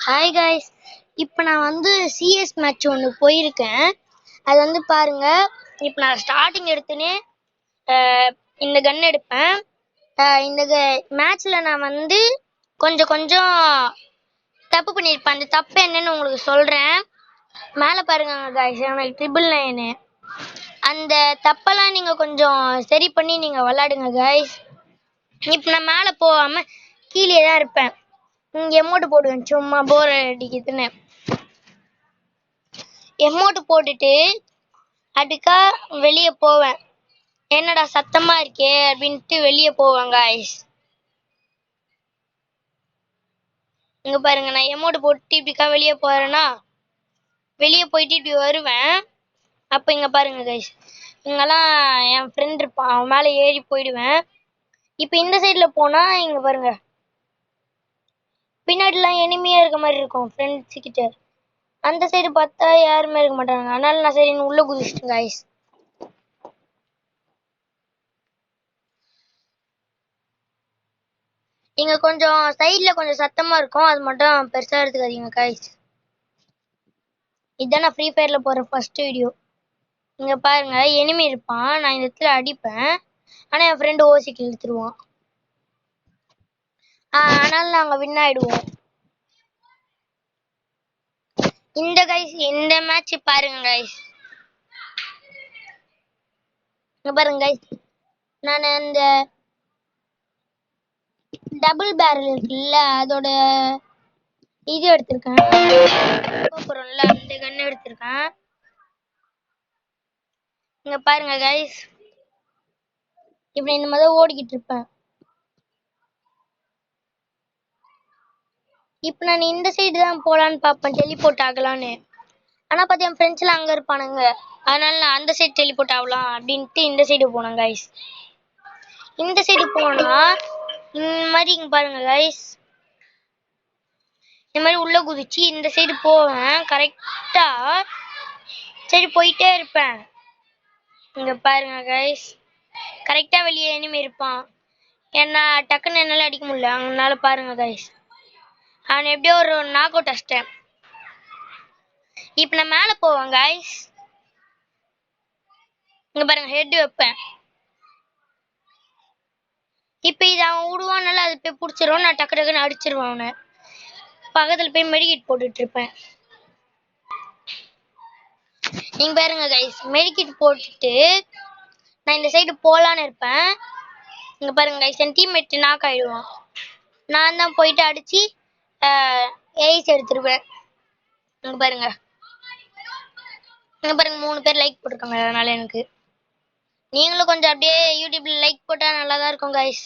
Hi guys, இப்போ நான் வந்து சிஎஸ் மேட்ச் ஒன்று போயிருக்கேன். அது வந்து பாருங்க. இப்போ நான் ஸ்டார்டிங் எடுத்துனே இந்த கன் எடுப்பேன். இந்த மேட்ச்ல நான் வந்து கொஞ்சம் கொஞ்சம் தப்பு பண்ணியிருப்பேன். அந்த தப்பு என்னன்னு உங்களுக்கு சொல்றேன். மேலே பாருங்க காய்ஸ், எனக்கு 999. அந்த தப்பெல்லாம் நீங்க கொஞ்சம் சரி பண்ணி நீங்க விளையாடுங்க காய்ஸ். இப்போ நான் மேலே போகாம கீழே தான் இருப்பேன். இங்க எமோட்டு போடுவேன், சும்மா போர் அடிக்குதுன்னு எமோட்டு போட்டுட்டு அதுக்கா வெளியே போவேன். என்னடா சத்தமா இருக்கே அப்படின்ட்டு வெளியே போவேன் காய்ஸ். இங்க பாருங்க, நான் எமோட்டு போட்டு இப்படிக்கா வெளியே போறேன்னா வெளியே போயிட்டு இப்படி வருவேன். அப்ப இங்க பாருங்க காய்ஸ், இங்கெல்லாம் என் ஃப்ரெண்ட் இருப்பான், அவன் மேலே ஏறி போயிடுவேன். இப்ப இந்த சைட்ல போனா இங்க பாருங்க, பின்னாடிலாம் எனிமையா இருக்க மாதிரி இருக்கும் ஃப்ரெண்ட்ஸ் கிட்ட. அந்த சைடு பார்த்தா யாருமே இருக்க மாட்டாங்க. அதனால நான் சரி உள்ள குதிச்சிட்டேன் காய்ஸ். இங்க கொஞ்சம் சைட்ல கொஞ்சம் சத்தமா இருக்கும், அது மட்டும் பெருசா எடுத்துக்காதீங்க காய்ஸ். இதுதான் நான் ஃப்ரீ ஃபயர்ல போற ஃபர்ஸ்ட் வீடியோ. இங்க பாருங்க, எனிமி இருப்பான், நான் இந்த இடத்துல அடிப்பேன். ஆனா என் ஃப்ரெண்டு ஓசிக்கு இழுத்துருவான். அதனால நாங்க வின் ஆயிடுவோம். இந்த மேட்ச் பாருங்க கைஸ். இங்க பாருங்க கைஸ், நான் அந்த டபுள் பேரல் இருக்குல்ல, அதோட இது எடுத்திருக்கேன். போறோம்ல, அந்த கன் எடுத்திருக்கேன். இங்க பாருங்க கைஸ், இப்படி இந்த மாதிரி ஓடிக்கிட்டு இருப்பேன். இப்ப நான் இந்த சைடு தான் போலான்னு பாப்பேன், டெலிபோர்ட் ஆகலான்னு. ஆனா பாத்தி என் ஃப்ரெண்ட்ஸ் எல்லாம் அங்க இருப்பானுங்க. அதனால நான் அந்த சைடு டெலிபோர்ட் ஆகலாம் அப்படின்ட்டு இந்த சைடு போனேன் கைஸ். இந்த சைடு போனா இந்த மாதிரி இங்க பாருங்க கைஸ், இந்த மாதிரி உள்ள குதிச்சு இந்த சைடு போவேன் கரெக்டா. சரி போயிட்டே இருப்பேன். இங்க பாருங்க கைஸ், கரெக்டா வெளியே எனிமி இருப்பான். என்ன டக்குன்னு என்னால அடிக்க முடியல, அதனால பாருங்க கைஸ், அவன் எப்படியோ ஒரு நாக் அவுட் அடிச்சிட்டேன். இப்ப நான் மேல போவேன் கைஸ். இங்க பாருங்க, ஹெட் வைப்பேன். இப்ப இது அவன் விடுவானால அது போய் பிடிச்சிரும், நான் டக்கு டக்குன்னு அடிச்சிருவேன் அவனை. பக்கத்துல போய் மெடிக்கிட் போட்டுட்டு இருப்பேன். நீங்க பாருங்க கைஸ், மெடிக்கிட் போட்டுட்டு நான் இந்த சைடு போலான்னு இருப்பேன். இங்க பாருங்க கைஸ், என் டீம்மேட் நாக் ஆயிடுவான். நான் தான் போயிட்டு அடிச்சு ஏஸ் எடுத்துருவேன். இங்க பாருங்க, இங்க பாருங்க 3 பேர் லைக் போட்டிருக்காங்க. அதனால எனக்கு நீங்களும் கொஞ்சம் அப்படியே யூடியூப்ல லைக் போட்டா நல்லா தான் இருக்கும் கைஸ்.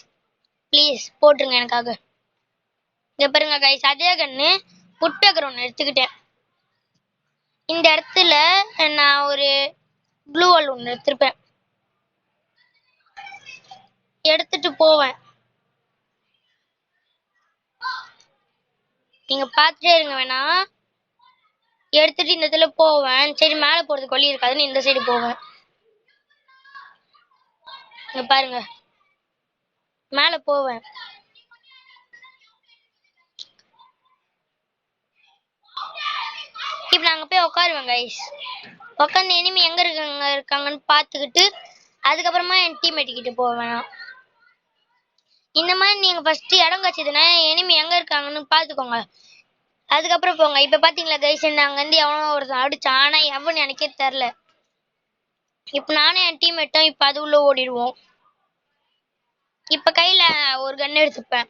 ப்ளீஸ் போட்டுருங்க எனக்காக. இங்க பாருங்க கைஸ், அதே கண்ணு புட்பேக்கர் ஒன்று எடுத்துக்கிட்டேன். இந்த இடத்துல நான் ஒரு ப்ளூ வால் ஒன்று எடுத்திருப்பேன், எடுத்துட்டு போவேன். நீங்க பார்த்துட்டே இருங்க வேணா. எடுத்துட்டு இந்த இடத்துல போவேன். சரி மேலே போறதுக்கு வழி இருக்காதுன்னு இந்த சைடு போவேன். இங்க பாருங்க, மேலே போவேன். இப்ப நாங்க போய் உட்காருவேன் கைஸ். உட்காந்து எனிமி எங்க இருக்காங்கன்னு பார்த்துக்கிட்டு அதுக்கப்புறமா என் டீம்மேட் கிட்ட போவேன். இந்த மாதிரி நீங்க ஃபர்ஸ்ட் இடம் கட்சிதுன்னா எனிமி எங்க இருக்காங்கன்னு பார்த்துக்கோங்க, அதுக்கப்புறம் போங்க. இப்ப பாத்தீங்களா கைஸ், அங்க இருந்து எவனோ ஒருத்தன் அடிச்சான், ஆனா எவன் எனக்கே தெரியல. இப்ப நானும் என் டீம்மேட்டும் இப்ப அது உள்ள ஓடிடுவோம். இப்ப கையில ஒரு கன் எடுத்துப்பேன்.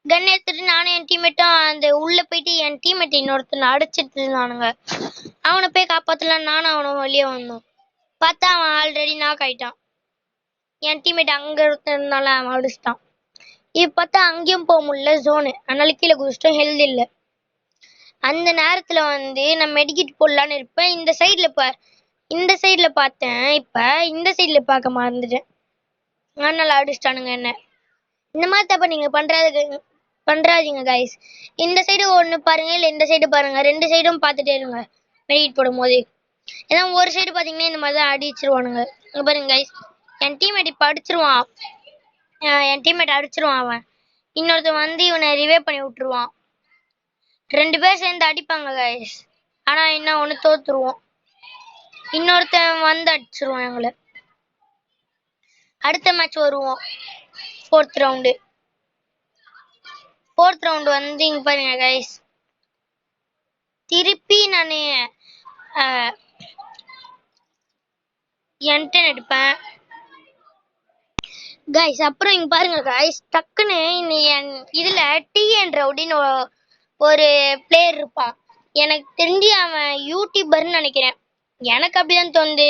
கன் எடுத்துட்டு நானும் என் டீம்மேட்டும் அந்த உள்ள போயிட்டு என் டீம்மேட் இன்னொருத்தனை அடிச்சிட்டு இருந்தானுங்க. அவனை போய் காப்பாத்தலாம், நானும் அவனும் வெளியே வந்தோம். பார்த்தா அவன் ஆல்ரெடி நாக் ஆயிட்டான். என் டீம்மேட் அங்க இருந்தால அவன் அடிச்சிட்டான். இப்ப பார்த்தா அங்கேயும் போக முடியல ஜோனு, அதனால கீழே குதிச்சிட்டோம். ஹெல்த் இல்லை. அந்த நேரத்துல வந்து நான் மெடிக்கிட் போடலான்னு இருப்பேன். இந்த சைட்ல பார்த்தேன். இப்ப இந்த சைட்ல பார்க்க மறந்துட்டேன், அதனால அடிச்சிட்டானுங்க என்ன. இந்த மாதிரி தப்ப நீங்க பண்றாதீங்க கைஸ். இந்த சைடு ஒண்ணு பாருங்க, இல்ல இந்த சைடு பாருங்க, 2 சைடும் பார்த்துட்டே இருங்க மெடிக்கிட் போடும் போது. ஏன்னா ஒரு சைடு பாத்தீங்கன்னா இந்த மாதிரி தான் அடிச்சிருவானுங்க. இங்க பாருங்க கைஸ், என் டீம்மேட் இப்ப அடிச்சிருவான். அவன் இன்னொருத்தன் வந்து இவனை ரிவே பண்ணி விட்டுருவான். 2 பேர் சேர்ந்து அடிப்பாங்க கைஸ். ஆனா என்ன ஒண்ணு தோத்துருவோம். இன்னொருத்தன் வந்து அடிச்சிருவான் எங்களை. அடுத்த மேட்ச் வருவோம். ஃபோர்த் ரவுண்டு வந்து இங்க பாருங்க கைஸ். திருப்பி நான் என்டன் எடுப்பேன் கைஸ். அப்புறம் இங்க பாருங்க கைஸ், டக்குன்னு இதுல டிஎன் ரவுடின்னு ஒரு பிளேயர் இருப்பான். எனக்கு தெரிஞ்சு அவன் யூடியூபர்னு நினைக்கிறேன். எனக்கு அப்படிதான் தோணுது.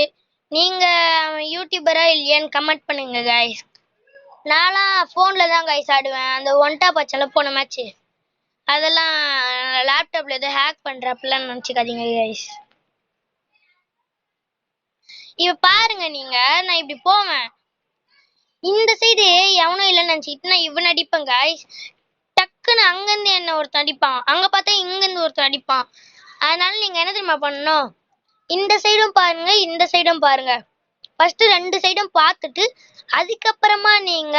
நீங்க அவன் யூடியூபரா இல்லையான்னு கமெண்ட் பண்ணுங்க கைஸ். நான்லாம் ஃபோன்ல தான் கைஸ் ஆடுவேன். அந்த ஒன்டா பச்சல போன மேட்ச் அதெல்லாம் லேப்டாப்ல ஏதோ ஹேக் பண்றப்பெல்லாம் நினச்சிக்காதீங்க கைஸ். இப்ப பாருங்க நீங்க, நான் இப்படி போவேன். இந்த சைடு எவனும் இல்லைன்னு நினைச்சிட்டு நான் இவன் அடிப்பேன் கைஸ். டக்குன்னு அங்கிருந்து என்ன ஒருத்தன் அடிப்பான், அங்க பார்த்தா இங்கிருந்து ஒருத்தன் அடிப்பான். அதனால நீங்க என்ன தெரியுமா பண்ணணும், இந்த சைடும் பாருங்க இந்த சைடும் பாருங்க. ஃபர்ஸ்ட் 2 சைடும் பார்த்துட்டு அதுக்கப்புறமா நீங்க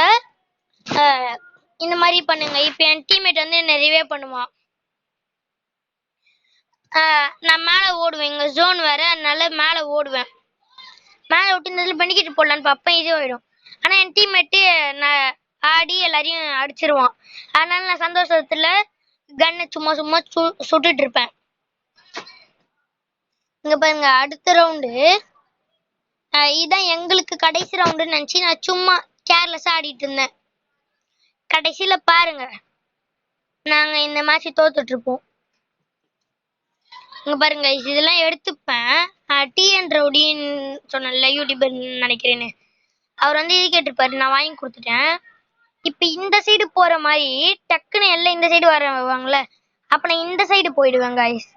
இந்த மாதிரி பண்ணுங்க. இப்ப என் டீம்மேட் வந்து என்ன ரிவே பண்ணுவான். நான் மேலே ஓடுவேன், இங்க ஜோன் வேற, அதனால மேலே ஓடுவேன். மேலே விட்டு இந்த பண்ணிக்கிட்டு போடலான்னு பார்ப்பேன், இது ஆயிடும். ஆனா என் டீம்மேட்டு நான் ஆடி எல்லாரையும் அடிச்சிருவான். அதனால நான் சந்தோஷத்துல கன்னை சும்மா சும்மா சுட்டுட்டு இருப்பேன். இங்க பாருங்க, அடுத்த ரவுண்டு இதுதான் எங்களுக்கு கடைசி ரவுண்டுன்னு நினைச்சு நான் சும்மா கேர்லெஸ்ஸா ஆடிட்டு இருந்தேன். கடைசியில பாருங்க, நாங்க இந்த மேட்ச் தோத்துட்டு இருப்போம். இங்க பாருங்க, இதெல்லாம் எடுத்துப்பேன். டிஎன் ரவுடின்னு சொன்னல யூடியூபர் நினைக்கிறேன்னு, அவர் வந்து இது கேட்டிருப்பாரு, நான் வாங்கி கொடுத்துட்டேன். இப்ப இந்த சைடு போற மாதிரி டக்குன்னு எல்லாம் இந்த சைடு வருவாங்கல்ல, அப்ப நான் இந்த சைடு போயிடுவேன் கைஸ்.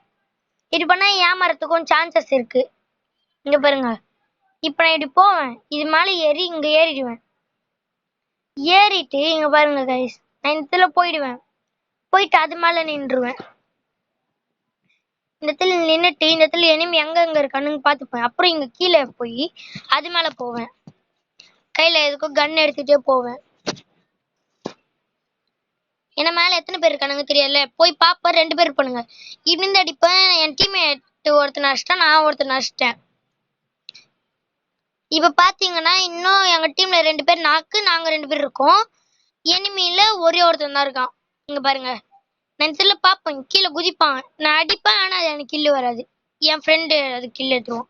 இது பண்ணா ஏமாறதுக்கும் சான்சஸ் இருக்கு. இங்க பாருங்க, இப்ப நான் இப்படி போவேன், இது மேல ஏறி இங்க ஏறிடுவேன். ஏறிட்டு இங்க பாருங்க கைஸ், நான் இந்த இடத்துல போயிடுவேன். போயிட்டு அது மேல நின்றுவேன். இந்த இடத்துல நின்றுட்டு இந்த இடத்துல எனிமி எங்க இருக்கானுங்க பார்த்துப்பேன். அப்புறம் இங்க கீழே போய் அது மேல போவேன். கையில எதுக்கும் கன் எடுத்துட்டே போவேன். ஏன்னா மேல எத்தனை பேர் இருக்கானுங்க தெரியல, போய் பாப்பேன். 2 பேர் இருப்பானுங்க. இப்படி அடிப்பேன். என் டீம்மேட் ஒருத்தன் அடிச்சிட்டேன், நான் ஒருத்தன் அடிச்சிட்டேன். இப்ப பாத்தீங்கன்னா இன்னும் எங்க டீம்ல 2 பேர் நாக்கு, நாங்க 2 பேர் இருக்கோம். எனிமியில ஒரே ஒருத்தன் தான் இருக்கான். இங்க பாருங்க, நான் இந்த பாப்பேன், கீழே குதிப்பான், நான் அடிப்பேன். ஆனா அது எனக்கு கில்லு வராது. என் ஃப்ரெண்டு அது கில்லு எடுத்துருவான்.